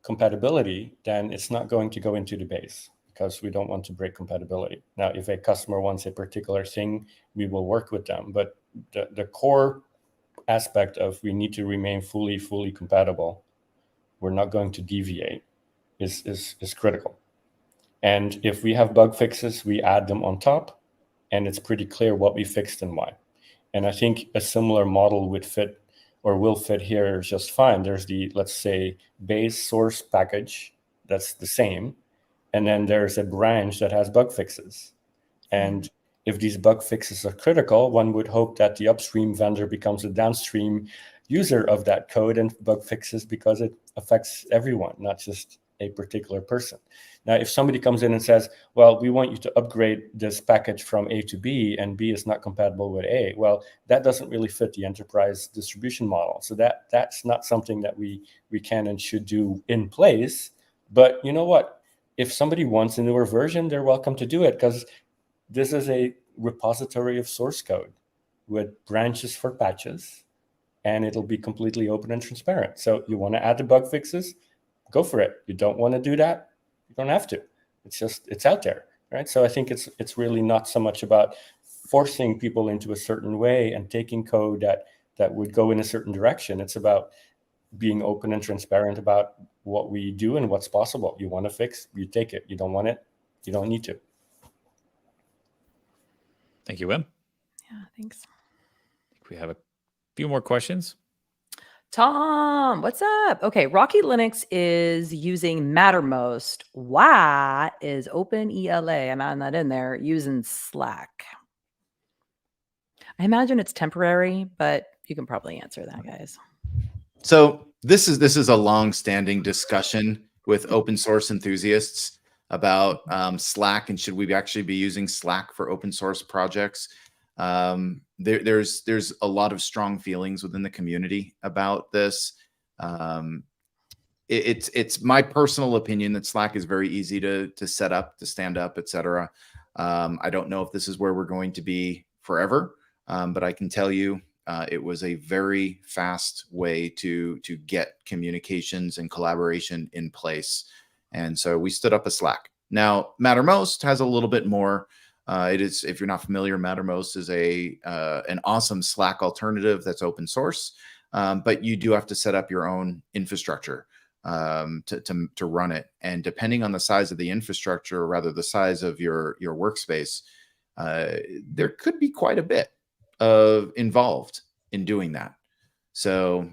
compatibility, then it's not going to go into the base, because we don't want to break compatibility. Now, if a customer wants a particular thing, we will work with them. But the core aspect of we need to remain fully compatible, we're not going to deviate, is critical. And if we have bug fixes, we add them on top, and it's pretty clear what we fixed and why. And I think a similar model would fit, or will fit here just fine. There's the, let's say, base source package that's the same, and then there's a branch that has bug fixes. And if these bug fixes are critical, one would hope that the upstream vendor becomes a downstream user of that code and bug fixes, because it affects everyone, not just a particular person. Now, if somebody comes in and says, well, we want you to upgrade this package from A to B, and B is not compatible with A, well, that doesn't really fit the enterprise distribution model. So that's not something that we can and should do in place. But you know what? If somebody wants a newer version, they're welcome to do it, because this is a repository of source code with branches for patches, and it'll be completely open and transparent. So you want to add the bug fixes, go for it. You don't want to do that, you don't have to. It's out there, right? So I think it's really not so much about forcing people into a certain way and taking code that would go in a certain direction. It's about being open and transparent about what we do and what's possible. You want to fix, you take it. You don't want it, you don't need to. Thank you, Wim. Yeah, thanks. I think we have a few more questions. Tom, what's up? Okay, Rocky Linux is using Mattermost. Why is OpenELA, I'm adding that in there, using Slack? I imagine it's temporary, but you can probably answer that, guys. So this is a long-standing discussion with open source enthusiasts about Slack, and should we actually be using Slack for open source projects? There's a lot of strong feelings within the community about this. It's my personal opinion that Slack is very easy to set up, to stand up, etc. I don't know if this is where we're going to be forever, but I can tell you it was a very fast way to get communications and collaboration in place. And so we stood up a Slack. Now, Mattermost has a little bit more. It is, if you're not familiar, Mattermost is an awesome Slack alternative that's open source, but you do have to set up your own infrastructure to run it. And depending on the size of the infrastructure, or rather the size of your workspace, there could be quite a bit involved in doing that. So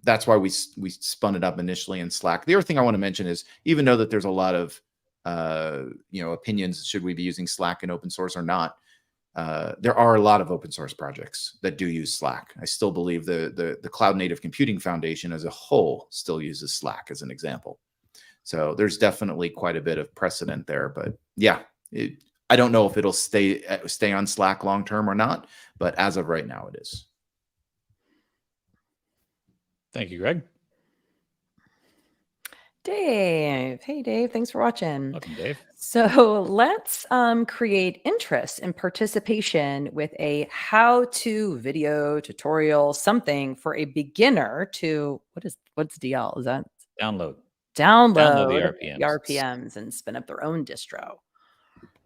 that's why we spun it up initially in Slack. The other thing I want to mention is, even though that there's a lot of opinions, should we be using Slack in open source or not, there are a lot of open source projects that do use Slack. I still believe the Cloud Native Computing Foundation as a whole still uses Slack as an example. So there's definitely quite a bit of precedent there. But yeah, I don't know if it'll stay on Slack long term or not, but as of right now, it is. Thank you, Greg. Dave. Hey, Dave. Thanks for watching. Welcome, Dave. So let's create interest and participation with a how-to video tutorial, something for a beginner to, what's DL? Is that? Download the Download RPMs. RPMs and spin up their own distro.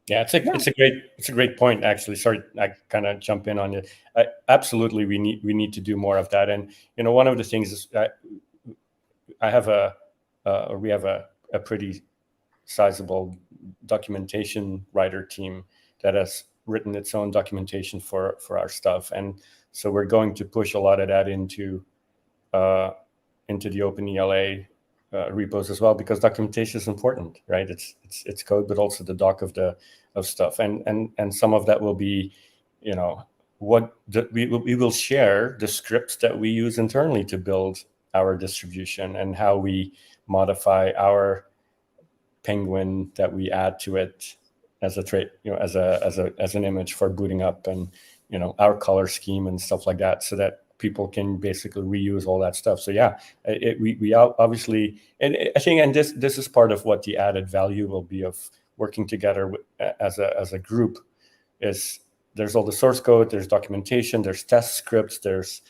Yeah, it's a great point, actually. Sorry, I kind of jump in on it. Absolutely, we need to do more of that. And one of the things is we have a pretty sizable documentation writer team that has written its own documentation for our stuff, and so we're going to push a lot of that into the OpenELA repos as well, because documentation is important, right? It's code, but also the doc of stuff, and some of that will be we will share the scripts that we use internally to build our distribution and how we modify our penguin that we add to it as a trait, as an image for booting up, and our color scheme and stuff like that, so that people can basically reuse all that stuff. So yeah, we obviously, and I think, and this is part of what the added value will be of working together as a group. Is there's all the source code, there's documentation, there's test scripts, there's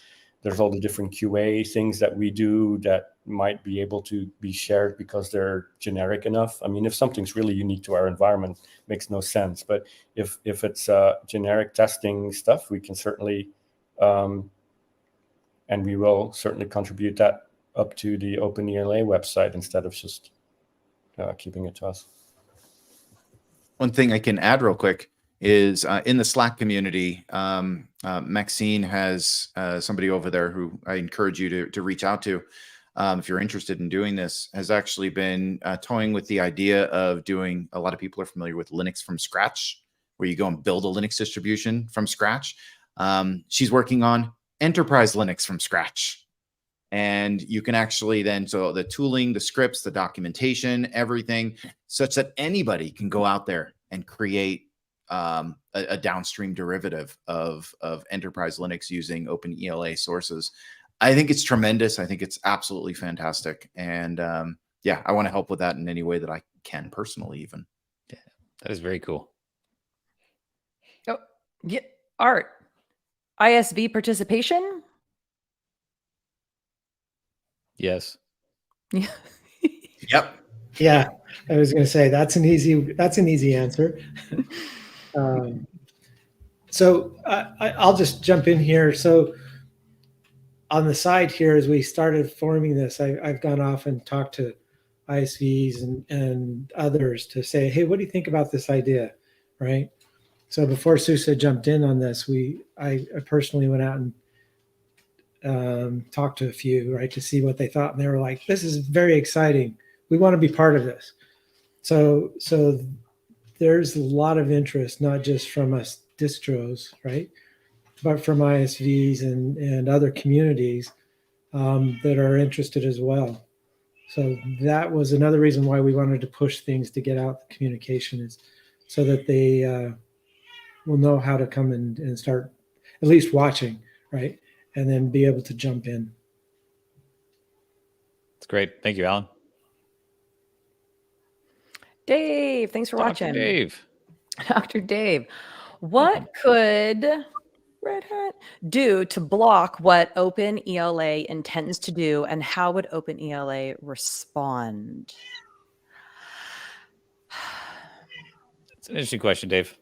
all the different QA things that we do that might be able to be shared because they're generic enough. I mean, if something's really unique to our environment, makes no sense. But if it's generic testing stuff, we can certainly, and we will certainly contribute that up to the OpenELA website instead of just keeping it to us. One thing I can add real quick is in the Slack community, Maxine has somebody over there who I encourage you to reach out to if you're interested in doing this, has actually been toying with the idea of doing, a lot of people are familiar with Linux from scratch, where you go and build a Linux distribution from scratch. She's working on enterprise Linux from scratch. And you can actually then, so the tooling, the scripts, the documentation, everything, such that anybody can go out there and create a downstream derivative of enterprise Linux using OpenELA sources. I think it's tremendous. I think it's absolutely fantastic. And yeah, I want to help with that in any way that I can personally, even. Yeah, that is very cool. Oh, yeah. Art, ISV participation? Yes. Yeah. Yep. Yeah, I was going to say that's an easy answer. So I'll just jump in here. So on the side here, as we started forming this, I've gone off and talked to ISVs and others to say, hey, what do you think about this idea, right? So before SUSE jumped in on this, I personally went out and talked to a few, right, to see what they thought, and they were like, this is very exciting. We want to be part of this. So there's a lot of interest, not just from us distros, right, but from ISVs and other communities that are interested as well. So that was another reason why we wanted to push things to get out the communication, is so that they will know how to come and start at least watching, right, and then be able to jump in. It's great. Thank you, Alan. Dave, thanks for watching. Dave. Dr. Dave, what could Red Hat do to block what OpenELA intends to do, and how would OpenELA respond? It's an interesting question, Dave.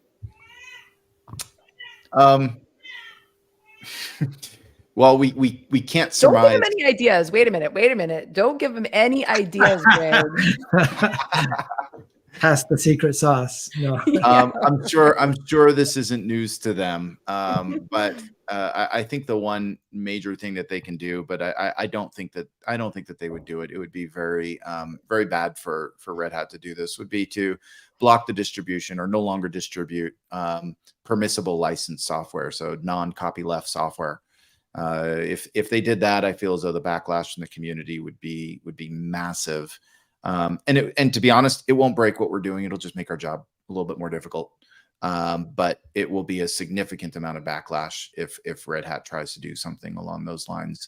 Well, we can't surmise. Don't give him any ideas. Wait a minute. Don't give him any ideas, Greg. Pass the secret sauce. No. I'm sure this isn't news to them. But I think the one major thing that they can do, but I don't think that they would do it. It would be very bad for Red Hat to do this, would be to block the distribution or no longer distribute permissible licensed software, so non-copyleft software. If they did that, I feel as though the backlash from the community would be massive. And to be honest, it won't break what we're doing. It'll just make our job a little bit more difficult. But it will be a significant amount of backlash if Red Hat tries to do something along those lines.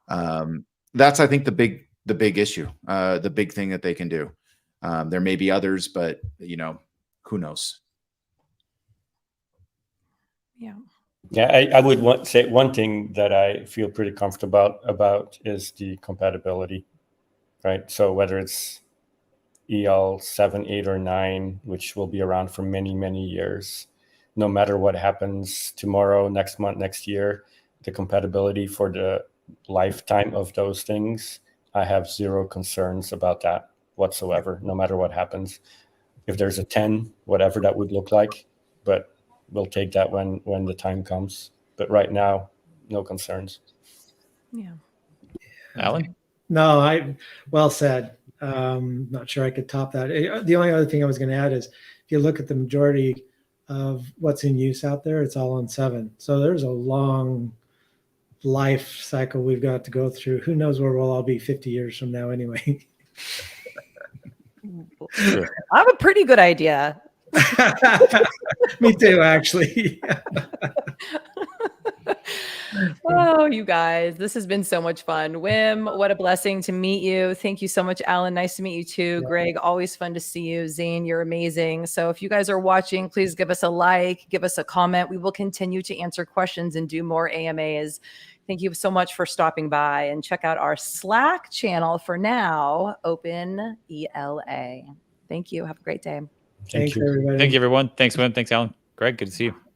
That's, I think, the big issue, the big thing that they can do. There may be others, but who knows? Yeah. Yeah, I would say one thing that I feel pretty comfortable about is the compatibility, right? So whether it's EL 7, 8, or 9, which will be around for many, many years, no matter what happens tomorrow, next month, next year, the compatibility for the lifetime of those things, I have zero concerns about that whatsoever, no matter what happens. If there's a 10, whatever that would look like, but we'll take that when the time comes. But right now, no concerns. Yeah. Alan? No, well said. Not sure I could top that. The only other thing I was going to add is, if you look at the majority of what's in use out there, it's all on 7. So there's a long life cycle we've got to go through. Who knows where we'll all be 50 years from now anyway. True. I have a pretty good idea. Me too, actually. Oh, you guys, this has been so much fun. Wim, what a blessing to meet you. Thank you so much, Alan. Nice to meet you too. Yeah. Greg, always fun to see you. Zane, you're amazing. So if you guys are watching, please give us a like, give us a comment. We will continue to answer questions and do more AMAs. Thank you so much for stopping by, and check out our Slack channel for now, OpenELA. Thank you. Have a great day. Thanks, you. everybody. Thank you, everyone. Thanks, Wim. Thanks, Alan. Greg, good to see you.